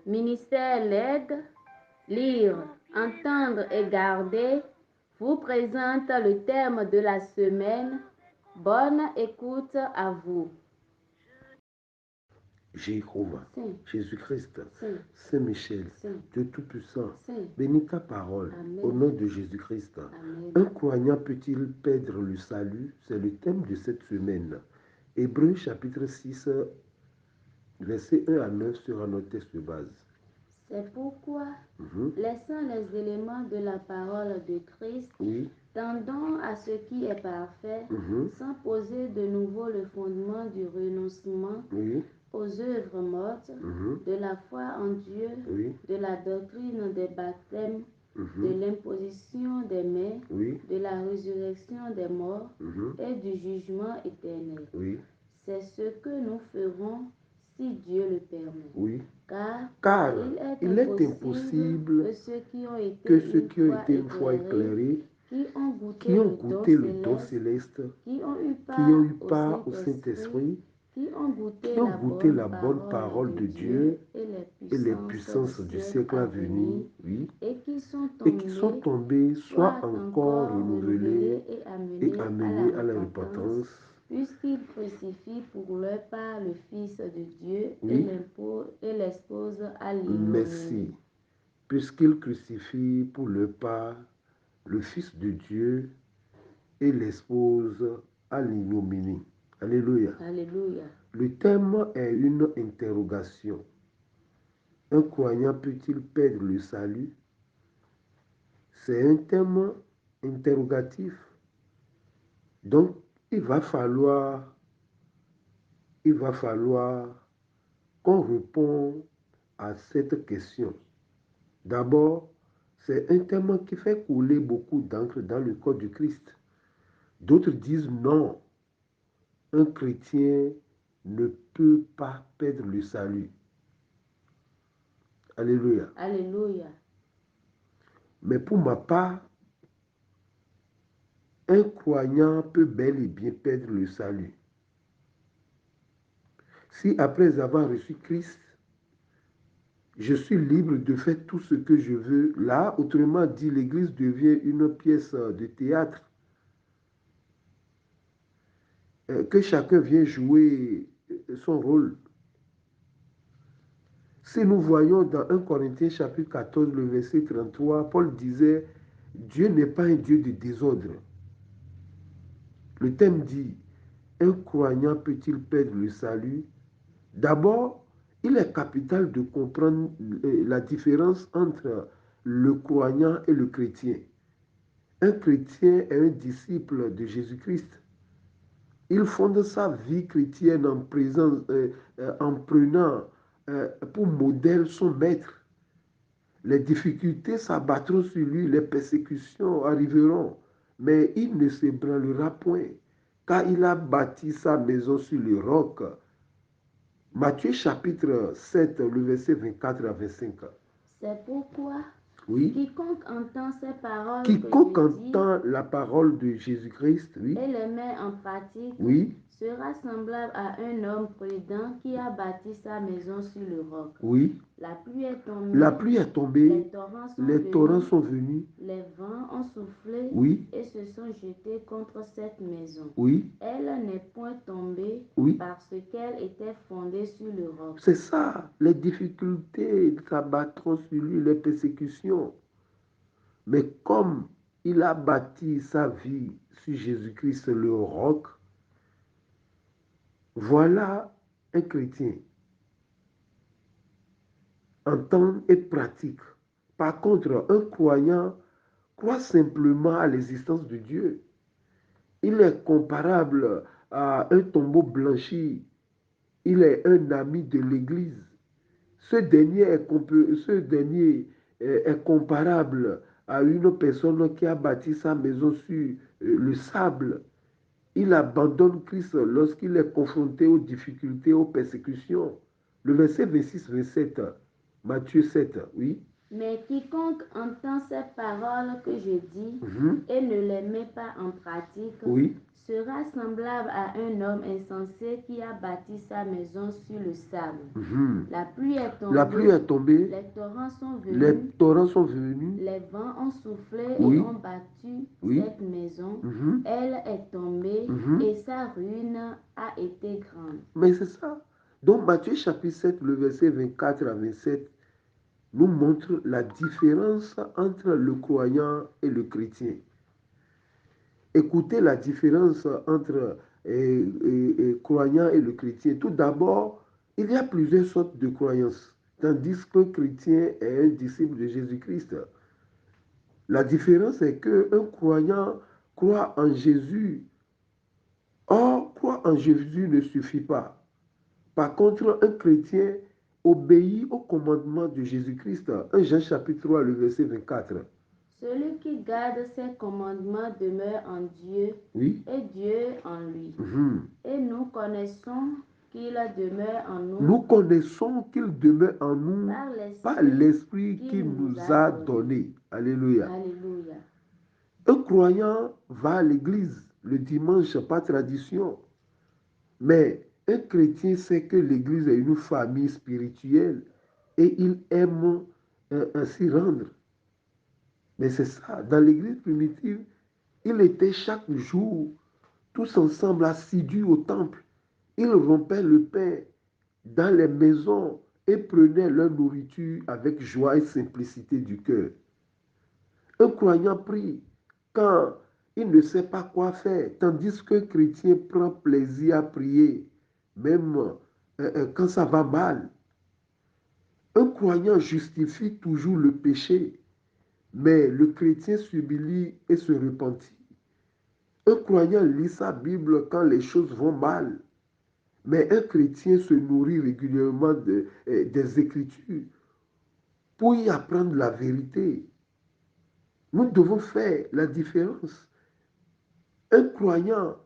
Ministère l'aide, lire, entendre et garder vous présente le thème de la semaine. Bonne écoute à vous. Jéhovah, Saint, Jésus-Christ, Saint, Saint-Michel, Saint, Dieu Tout-Puissant, Saint. bénis ta parole Amen. au nom de Jésus-Christ. Amen. Un croyant peut-il perdre le salut? C'est le thème de cette semaine. Hébreux chapitre 6, versets 1 à 9 sera notre texte de base. C'est pourquoi, laissant les éléments de la parole de Christ, Oui, tendons à ce qui est parfait, sans poser de nouveau le fondement du renoncement oui, aux œuvres mortes, de la foi en Dieu, oui, de la doctrine des baptêmes, de mhm, l'imposition des mains, oui, de la résurrection des morts et du jugement éternel. oui, C'est ce que nous ferons si Dieu le permet. oui. Car Car il est impossible que ceux qui ont été une fois éclairés, qui ont qui ont goûté goûté le don céleste, qui ont eu qui ont eu part part au Saint-Esprit, qui ont qui ont goûté la bonne parole de Dieu et les puissances du siècle à venir, oui, et qui sont et qui sont tombés, soit encore renouvelés et amenés à la repentance, puisqu'ils crucifient pour leur part le Fils de Dieu oui, et l'exposent à l'ignominie. merci, puisqu'ils crucifient pour leur part le Fils de Dieu et l'exposent à l'ignominie. Alléluia. Alléluia. Le thème est une interrogation. Un croyant peut-il perdre le salut? C'est un thème interrogatif. Donc, il va falloir qu'on réponde à cette question. D'abord, c'est un thème qui fait couler beaucoup d'encre dans le corps du Christ. D'autres disent non, un chrétien ne peut pas perdre le salut. Alléluia. Alléluia. Mais pour ma part, un croyant peut bel et bien perdre le salut. Si après avoir reçu Christ, je suis libre de faire tout ce que je veux, là, autrement dit, l'Église devient une pièce de théâtre que chacun vient jouer son rôle. Si nous voyons dans 1 Corinthiens chapitre 14, le verset 33, Paul disait, Dieu n'est pas un Dieu de désordre. Le thème dit, un croyant peut-il perdre le salut? D'abord, il est capital de comprendre la différence entre le croyant et le chrétien. Un chrétien est un disciple de Jésus-Christ. Il fonde sa vie chrétienne en prenant pour modèle son maître. Les difficultés s'abattront sur lui, les persécutions arriveront, mais il ne s'ébranlera point, car il a bâti sa maison sur le roc. Matthieu chapitre 7, le verset 24 à 25. C'est pourquoi Oui. quiconque entend ces paroles Quiconque entend la parole de Jésus-Christ, oui, et les met en pratique, oui, sera semblable à un homme prudent qui a bâti sa maison sur le roc. oui. La pluie est tombée, Les torrents sont venus, les vents ont soufflé oui, et se sont jetés contre cette maison. oui, Elle n'est point tombée oui. parce qu'elle était fondée sur le roc. C'est ça, les difficultés s'abattront sur lui, les persécutions. Mais comme il a bâti sa vie sur Jésus-Christ, le roc, voilà un chrétien. Entend et pratique. Par contre, un croyant croit simplement à l'existence de Dieu. Il est comparable à un tombeau blanchi. Il est un ami de l'Église. Ce dernier est comparable à une personne qui a bâti sa maison sur le sable. Il abandonne Christ lorsqu'il est confronté aux difficultés, aux persécutions. Le verset 26-27, Matthieu 7, oui. Mais quiconque entend ces paroles que je dis et ne les met pas en pratique, Oui. sera semblable à un homme insensé qui a bâti sa maison sur le sable. La pluie est tombée, les torrents sont venus, les vents ont soufflé et ont battu cette maison. Elle est tombée et sa ruine a été grande. Mais c'est ça. Donc Matthieu chapitre 7, le verset 24 à 27, nous montre la différence entre le croyant et le chrétien. Écoutez la différence entre croyant et le chrétien. Tout d'abord, il y a plusieurs sortes de croyances, tandis qu'un chrétien est un disciple de Jésus-Christ. La différence est qu'un croyant croit en Jésus. Or, croire en Jésus ne suffit pas. Par contre, un chrétien obéit au commandement de Jésus-Christ. 1 Jean chapitre 3, le verset 24. Celui qui garde ses commandements demeure en Dieu et Dieu en lui. Et nous connaissons qu'il demeure en nous. Nous connaissons qu'il demeure en nous par l'Esprit qu'il nous a donné. Alléluia. Alléluia. Un croyant va à l'église le dimanche par tradition. Mais un chrétien sait que l'église est une famille spirituelle et il aime s'y rendre. Mais c'est ça, dans l'église primitive, ils étaient chaque jour tous ensemble assidus au temple. Ils rompaient le pain dans les maisons et prenaient leur nourriture avec joie et simplicité du cœur. Un croyant prie quand il ne sait pas quoi faire, tandis qu'un chrétien prend plaisir à prier, même quand ça va mal. Un croyant justifie toujours le péché, mais le chrétien s'humilie et se repentit. Un croyant lit sa Bible quand les choses vont mal, mais un chrétien se nourrit régulièrement des Écritures pour y apprendre la vérité. Nous devons faire la différence. Un croyant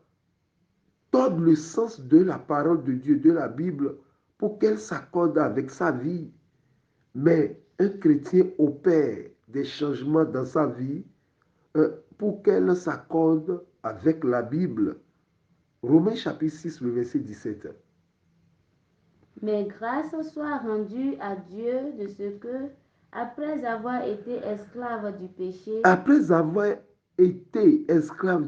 donne le sens de la parole de Dieu, de la Bible, pour qu'elle s'accorde avec sa vie. Mais un chrétien opère des changements dans sa vie pour qu'elle s'accorde avec la Bible. Romains chapitre 6, le verset 17. Mais grâce soit rendue à Dieu de ce que, après avoir été esclave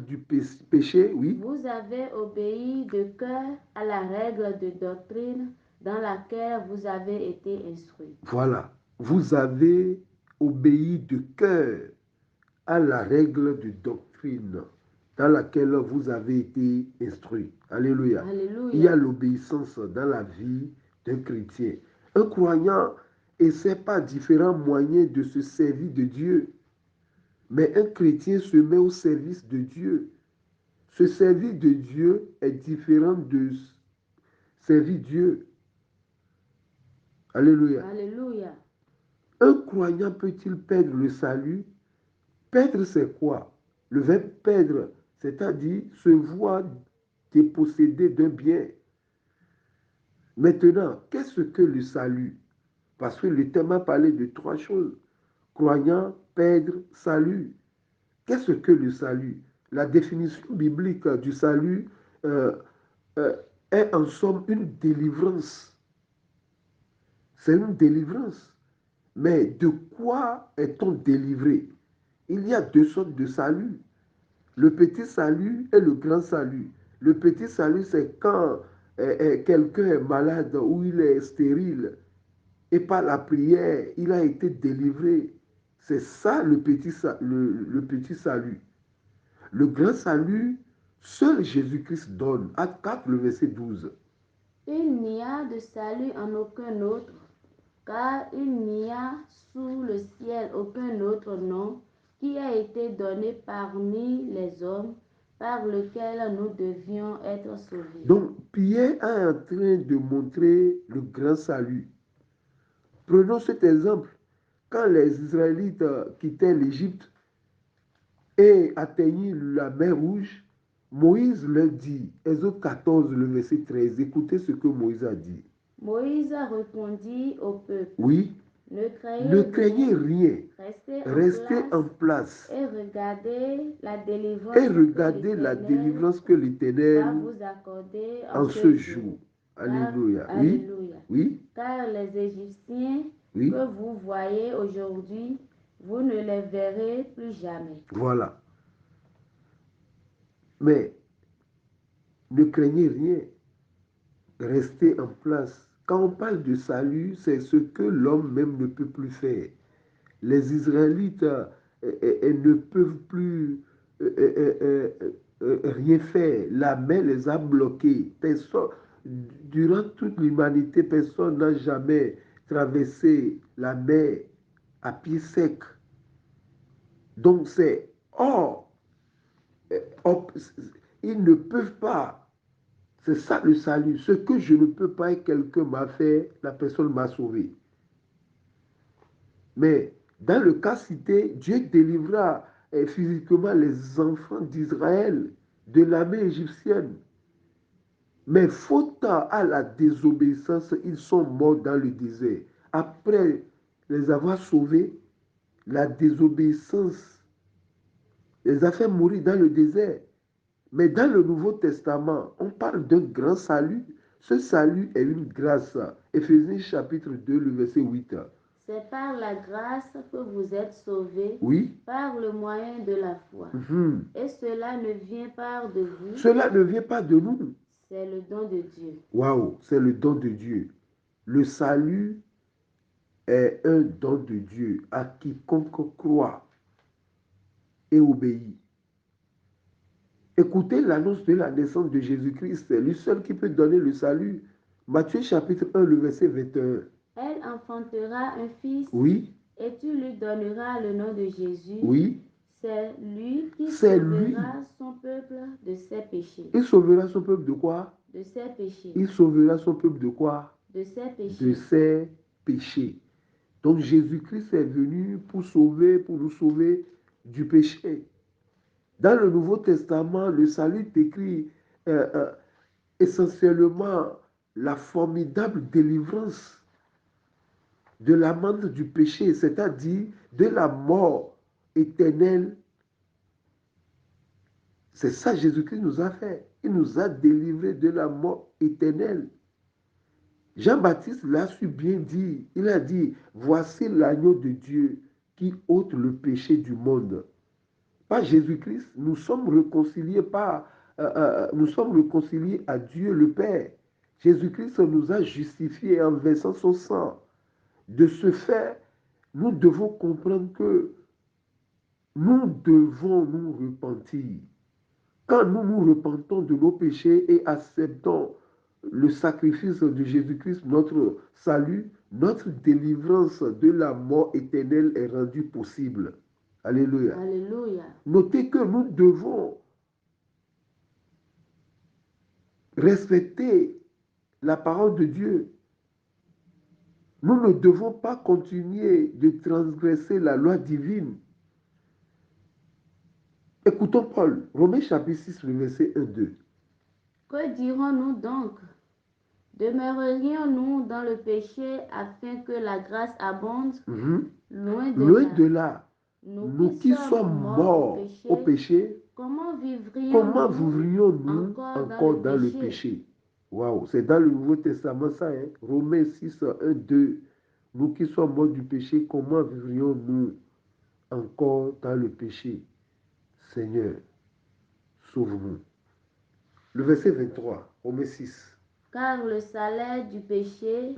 du péché, oui, vous avez obéi de cœur à la règle de doctrine dans laquelle vous avez été instruits. Voilà, vous avez obéi de cœur à la règle de doctrine dans laquelle vous avez été instruits. Alléluia. Alléluia. Il y a l'obéissance dans la vie d'un chrétien. Un croyant essaie par différents moyens de se servir de Dieu. Mais un chrétien se met au service de Dieu. Se servir de Dieu est différent de servir Dieu. Alléluia. Alléluia. Un croyant peut-il perdre le salut? Perdre, c'est quoi? Le verbe perdre, c'est-à-dire se voir dépossédé d'un bien. Maintenant, qu'est-ce que le salut? Parce que le thème a parlé de trois choses. Croyant, perdre, salut. Qu'est-ce que le salut? La définition biblique du salut est en somme une délivrance. C'est une délivrance. Mais de quoi est-on délivré? Il y a deux sortes de salut. Le petit salut et le grand salut. Le petit salut, c'est quand quelqu'un est malade ou il est stérile et par la prière, il a été délivré. C'est ça le petit salut. Le grand salut, seul Jésus-Christ donne. Acte 4, le verset 12. Il n'y a de salut en aucun autre, car il n'y a sous le ciel aucun autre nom qui a été donné parmi les hommes par lequel nous devions être sauvés. Donc, Pierre est en train de montrer le grand salut. Prenons cet exemple. Quand les Israélites quittaient l'Égypte et atteignirent la mer Rouge, Moïse leur dit, Exode 14, le verset 13, écoutez ce que Moïse a dit. Moïse répondit au peuple. Oui. Ne craignez rien. Restez en place. Et regardez la délivrance que l'Éternel va vous accorder en ce jour. Alléluia. Oui. Oui. Car les Égyptiens Oui. que vous voyez aujourd'hui, vous ne les verrez plus jamais. Voilà. Mais ne craignez rien. Restez en place. Quand on parle de salut, c'est ce que l'homme même ne peut plus faire. Les Israélites ne peuvent plus rien faire. La mer les a bloqués. Durant toute l'humanité, personne n'a jamais traversé la mer à pied sec. Donc c'est ils ne peuvent pas. C'est ça le salut. Ce que je ne peux pas et quelqu'un m'a fait, la personne m'a sauvé. Mais dans le cas cité, Dieu délivra physiquement les enfants d'Israël de la main égyptienne. Mais faute à la désobéissance, ils sont morts dans le désert. Après les avoir sauvés, la désobéissance les a fait mourir dans le désert. Mais dans le Nouveau Testament, on parle d'un grand salut. Ce salut est une grâce. Éphésiens chapitre 2, le verset 8. C'est par la grâce que vous êtes sauvés, oui, par le moyen de la foi. Et cela ne vient pas de vous. Cela ne vient pas de nous. C'est le don de Dieu. Waouh, c'est le don de Dieu. Le salut est un don de Dieu à quiconque croit et obéit. Écoutez l'annonce de la naissance de Jésus-Christ, c'est lui seul qui peut donner le salut. Matthieu chapitre 1, le verset 21. Elle enfantera un fils. Oui. Et tu lui donneras le nom de Jésus. Oui. C'est lui qui sauvera son peuple de ses péchés. Il sauvera son peuple de quoi? De ses péchés. Il sauvera son peuple de quoi? De ses péchés. De ses péchés. Donc Jésus-Christ est venu pour nous sauver du péché. Dans le Nouveau Testament, le salut décrit essentiellement la formidable délivrance de l'amende du péché, c'est-à-dire de la mort éternelle. C'est ça Jésus-Christ nous a fait. Il nous a délivrés de la mort éternelle. Jean-Baptiste l'a su bien dire. Il a dit, voici l'agneau de Dieu qui ôte le péché du monde. Par Jésus-Christ, nous sommes réconciliés à Dieu le Père. Jésus-Christ nous a justifiés en versant son sang. De ce fait, nous devons comprendre que nous devons nous repentir. Quand nous nous repentons de nos péchés et acceptons le sacrifice de Jésus-Christ, notre salut, notre délivrance de la mort éternelle est rendue possible. Alléluia. Alléluia. Notez que nous devons respecter la parole de Dieu. Nous ne devons pas continuer de transgresser la loi divine. Écoutons Paul, Romains chapitre 6, le verset 1-2. Que dirons-nous donc? Demeurerions-nous dans le péché afin que la grâce abonde? Loin de là. Nous qui sommes morts au péché, comment vivrions-nous encore dans le péché? Waouh, c'est dans le Nouveau Testament ça, hein? Romains 6, 1, 2. Nous qui sommes morts du péché, comment vivrions-nous encore dans le péché? Seigneur, sauve-nous. Le verset 23, Romains 6. Car le salaire du péché,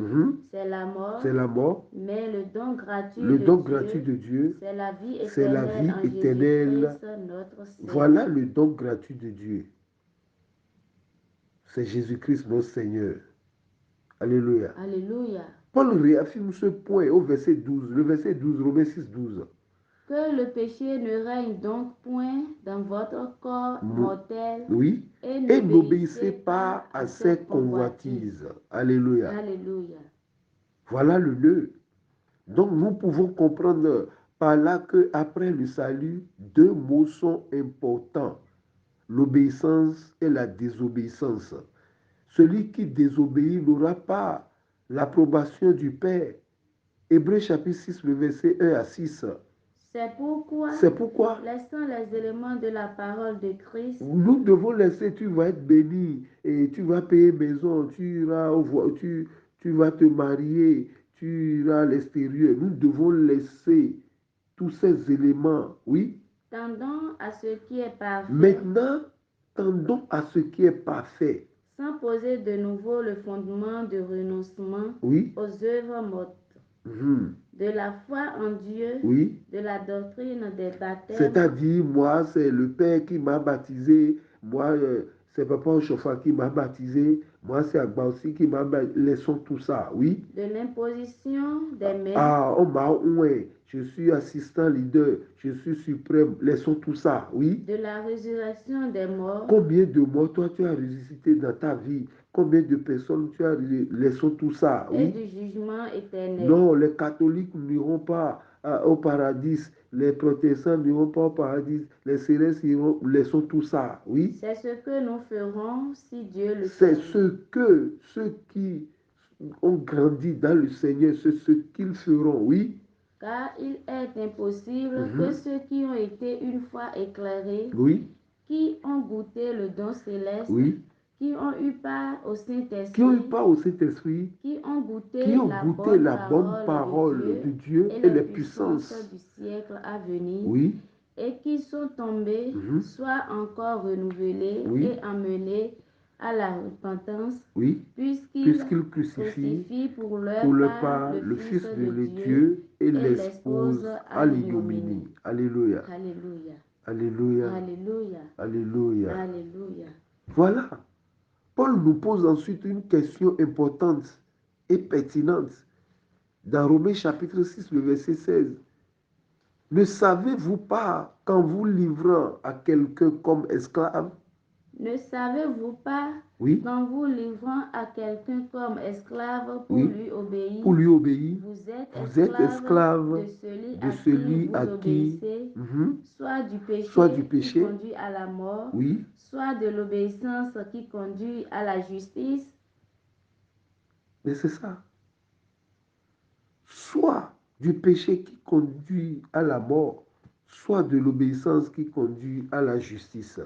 c'est la mort. C'est la mort. Mais le don gratuit de Dieu, c'est la vie éternelle. Notre Seigneur. Voilà le don gratuit de Dieu. C'est Jésus-Christ notre Seigneur. Alléluia. Alléluia. Paul réaffirme ce point au verset 12. Le verset 12, Romains 6, 12. Que le péché ne règne donc point dans votre corps mortel. Oui. Et n'obéissez pas à ses convoitises. Alléluia. Alléluia. Voilà le nœud. Donc nous pouvons comprendre par là qu'après le salut, deux mots sont importants. L'obéissance et la désobéissance. Celui qui désobéit n'aura pas l'approbation du Père. Hébreux chapitre 6, le verset 1 à 6. C'est pourquoi, laissant les éléments de la parole de Christ, nous devons laisser, tu vas être béni et tu vas payer maison, tu vas te marier, tu iras à l'extérieur. Nous devons laisser tous ces éléments, oui. Tendons à ce qui est parfait. Maintenant, tendons à ce qui est parfait. Sans poser de nouveau le fondement de renoncement aux œuvres mortes. De la foi en Dieu, de la doctrine des baptêmes. C'est-à-dire, moi, c'est le Père qui m'a baptisé, moi, c'est Papa Chauffard qui m'a baptisé, moi, c'est Agba aussi qui m'a baptisé. Laissons tout ça, oui. De l'imposition des mains. Ah, je suis assistant leader, je suis suprême, laissons tout ça, oui. De la résurrection des morts. Combien de morts toi tu as ressuscité dans ta vie? Combien de personnes tu as laissons tout ça, oui. Et du jugement éternel. Non, les catholiques n'iront pas au paradis, les protestants n'iront pas au paradis, les célestes iront, laissons tout ça, oui. C'est ce que nous ferons si Dieu le C'est permet. ce que ceux qui ont grandi dans le Seigneur, c'est ce qu'ils feront, oui. Car il est impossible que ceux qui ont été une fois éclairés, qui ont goûté le don céleste, qui ont eu part au Saint-Esprit, qui ont goûté la bonne parole de Dieu et les puissances du siècle à venir, et qui sont tombés, soient encore renouvelés et emmenés à la repentance, puisqu'ils crucifient pour leur part le Fils de Dieu et l'espouse à l'ignominie. Alléluia. Alléluia. Alléluia. Alléluia. Alléluia. Alléluia. Voilà. Paul nous pose ensuite une question importante et pertinente. Dans Romains chapitre 6, le verset 16. Ne savez-vous pas qu'en vous livrant à quelqu'un comme esclave, ne savez-vous pas qu'en vous livrant à quelqu'un comme esclave pour lui obéir, vous êtes esclave de celui à qui vous obéissez, soit du péché qui conduit à la mort, soit de l'obéissance qui conduit à la justice. Mais c'est ça. Soit du péché qui conduit à la mort, soit de l'obéissance qui conduit à la justice.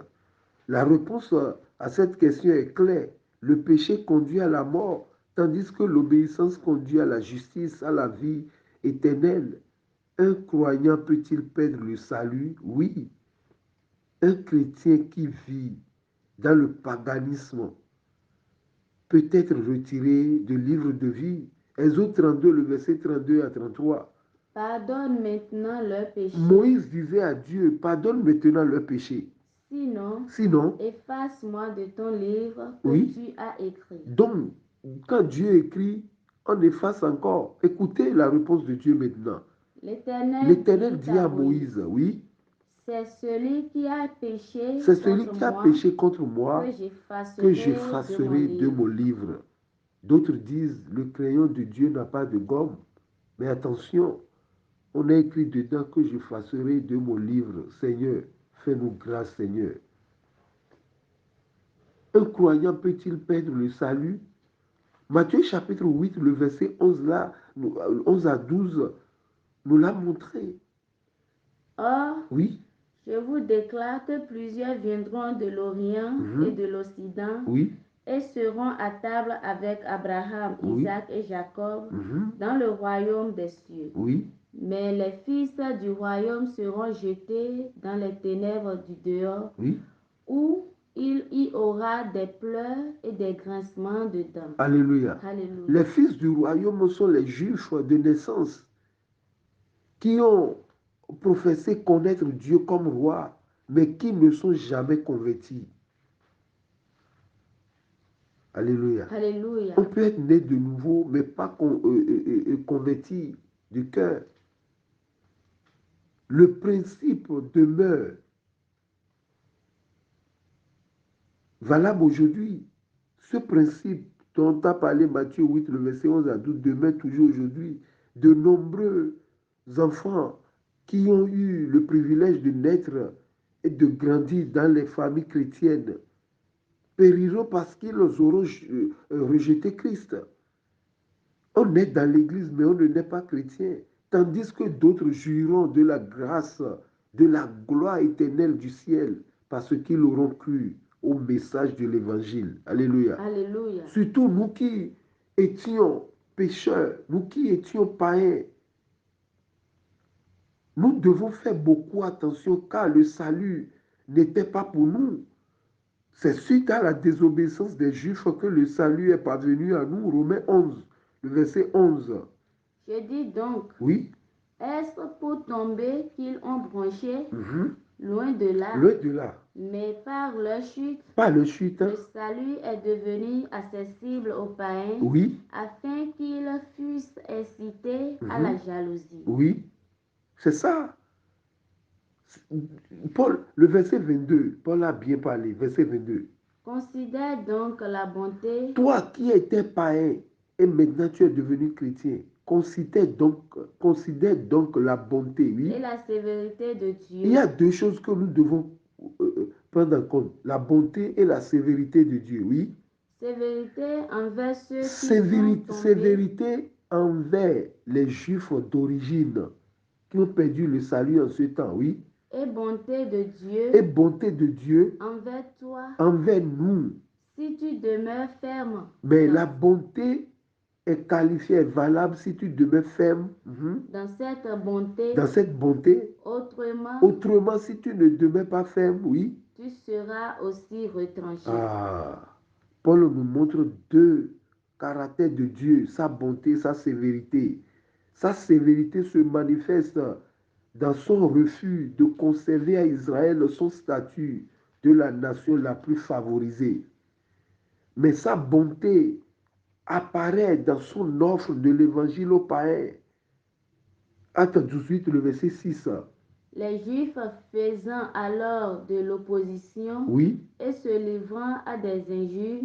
La réponse à cette question est claire. Le péché conduit à la mort, tandis que l'obéissance conduit à la justice, à la vie éternelle. Un croyant peut-il perdre le salut? Oui. Un chrétien qui vit dans le paganisme peut être retiré du livre de vie. Exode 32, le verset 32 à 33. Pardonne maintenant leur péché. Moïse disait à Dieu, pardonne maintenant leur péché. Sinon, efface-moi de ton livre que tu as écrit. Donc, quand Dieu écrit, on efface encore. Écoutez la réponse de Dieu maintenant. L'Éternel dit à Moïse, c'est celui qui a péché, contre moi que j'effacerai de mon livre. D'autres disent, le crayon de Dieu n'a pas de gomme. Mais attention, on a écrit dedans que j'effacerai de mon livre. Seigneur, fais-nous grâce, Seigneur. Un croyant peut-il perdre le salut? Matthieu chapitre 8, le verset 11, là, 11 à 12, nous l'a montré. Or, je vous déclare que plusieurs viendront de l'Orient et de l'Occident et seront à table avec Abraham, Isaac et Jacob dans le royaume des cieux. Mais les fils du royaume seront jetés dans les ténèbres du dehors, où il y aura des pleurs et des grincements de dents. Alléluia. Alléluia. Les fils du royaume sont les juifs de naissance qui ont professé connaître Dieu comme roi, mais qui ne sont jamais convertis. Alléluia. Alléluia. On peut être né de nouveau, mais pas converti du cœur. Le principe demeure valable aujourd'hui. Ce principe dont a parlé Matthieu 8, le verset 11 à 12, demeure toujours aujourd'hui. De nombreux enfants qui ont eu le privilège de naître et de grandir dans les familles chrétiennes périront parce qu'ils auront rejeté Christ. On est dans l'église, mais on ne n'est pas chrétien. Tandis que d'autres jouiront de la grâce, de la gloire éternelle du ciel, parce qu'ils auront cru au message de l'évangile. Alléluia. Alléluia. Surtout nous qui étions pécheurs, nous qui étions païens, nous devons faire beaucoup attention car le salut n'était pas pour nous. C'est suite à la désobéissance des Juifs que le salut est parvenu à nous. Romains 11, le verset 11. Je dis donc, oui, est-ce pour tomber qu'ils ont bronché? Loin de là. Loin de là. Mais par leur chute, le salut est devenu accessible aux païens, oui, afin qu'ils fussent incités à la jalousie. Oui, c'est ça. Paul, le verset 22, Paul a bien parlé, verset 22. Considère donc la bonté. Toi qui étais païen et maintenant tu es devenu chrétien, considère donc la bonté, oui. Et la sévérité de Dieu. Il y a deux choses que nous devons prendre en compte, la bonté et la sévérité de Dieu, oui. Sévérité envers ceux qui sévérité envers les Juifs d'origine qui ont perdu le salut en ce temps, oui. Et bonté de Dieu. Et bonté de Dieu envers toi. Envers nous. Si tu demeures ferme. Mais la bonté est qualifiée, est valable si tu demeures ferme. Dans cette bonté. Dans cette bonté. Autrement, si tu ne demeures pas ferme, oui. Tu seras aussi retranché. Paul nous montre deux caractères de Dieu, sa bonté, sa sévérité. Sa sévérité se manifeste dans son refus de conserver à Israël son statut de la nation la plus favorisée. Mais sa bonté apparaît dans son offre de l'évangile aux païens. Acte 18, le verset 6. Les Juifs faisant alors de l'opposition, oui, et se livrant à des injures,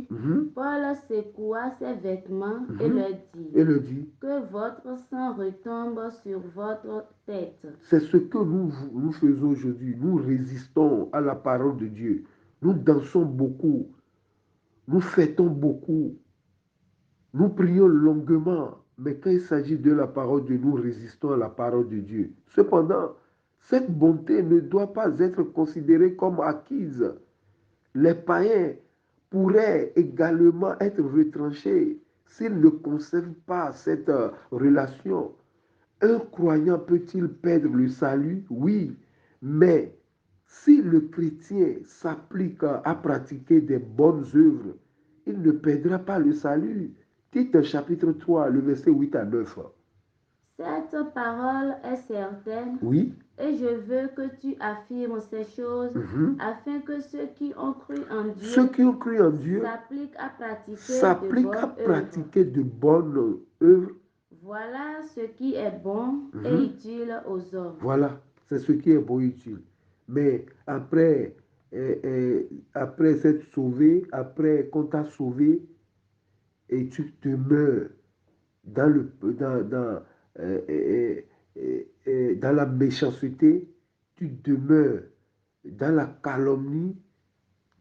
Paul secoua ses vêtements et leur dit que votre sang retombe sur votre tête. C'est ce que nous faisons aujourd'hui. Nous résistons à la parole de Dieu. Nous dansons beaucoup. Nous fêtons beaucoup. Nous prions longuement. Mais quand il s'agit de la parole de Dieu, nous résistons à la parole de Dieu. Cependant, cette bonté ne doit pas être considérée comme acquise. Les païens pourraient également être retranchés s'ils ne conservent pas cette relation. Un croyant peut-il perdre le salut? Oui, mais si le chrétien s'applique à pratiquer des bonnes œuvres, il ne perdra pas le salut. Tite chapitre 3, le verset 8 à 9. Cette parole est certaine. Oui. Et je veux que tu affirmes ces choses afin que ceux qui ont cru en Dieu, s'appliquent à pratiquer de bonnes œuvres. Voilà ce qui est bon et utile aux hommes. Voilà, c'est ce qui est bon et utile. Mais après s'être sauvé, après qu'on t'a sauvé, et tu demeures dans la méchanceté, tu demeures dans la calomnie,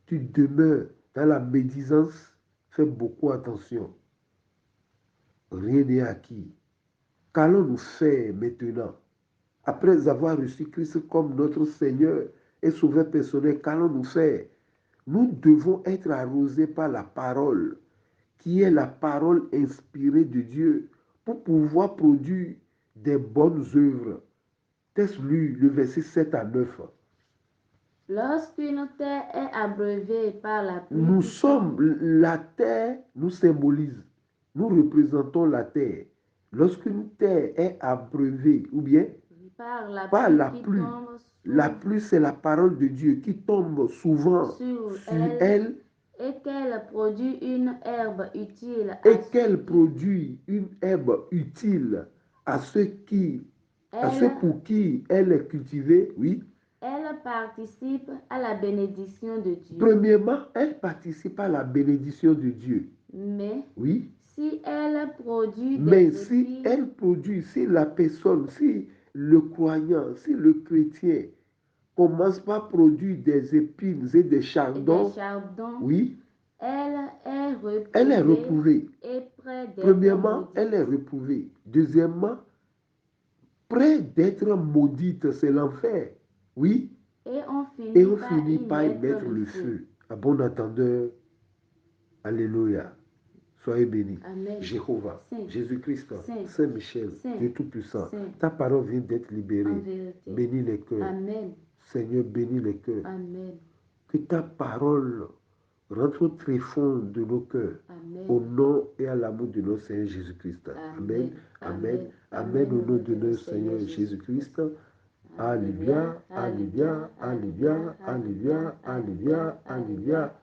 tu demeures dans la médisance, fais beaucoup attention. Rien n'est acquis. Qu'allons-nous faire maintenant? Après avoir reçu Christ comme notre Seigneur et Sauveur personnel, qu'allons-nous faire? Nous devons être arrosés par la parole, qui est la parole inspirée de Dieu, pour pouvoir produire des bonnes œuvres. Texte lu, le verset 7 à 9. Lorsqu'une terre est abreuvée par la pluie, la terre nous symbolise. Nous représentons la terre. Lorsqu'une terre est abreuvée, ou bien par la pluie, la pluie c'est la parole de Dieu qui tombe souvent sur elle et qu'elle produit une herbe utile à ceux pour qui elle est cultivée, oui. Elle participe à la bénédiction de Dieu. Premièrement, elle participe à la bénédiction de Dieu. Mais oui. Si elle produit si la personne, si le croyant, si le chrétien commence par produire des épines et des chardons, oui. Elle est reprouvée. Premièrement, elle est reprouvée. Deuxièmement, près d'être maudite, c'est l'enfer. Oui. Et on finit par y mettre le feu. À bon entendeur, alléluia. Soyez bénis. Jéhovah, Jésus-Christ, Saint-Michel, Dieu Tout-Puissant, ta parole vient d'être libérée. Bénis les cœurs. Amen. Seigneur, bénis les cœurs. Amen. Que ta parole rentre au tréfonds de nos cœurs. Au nom et à l'amour de notre Seigneur Jésus-Christ. Amen. Amen. Amen. Au nom de notre Seigneur Jésus-Christ. Alléluia. Alléluia. Alléluia. Alléluia. Alléluia. Alléluia.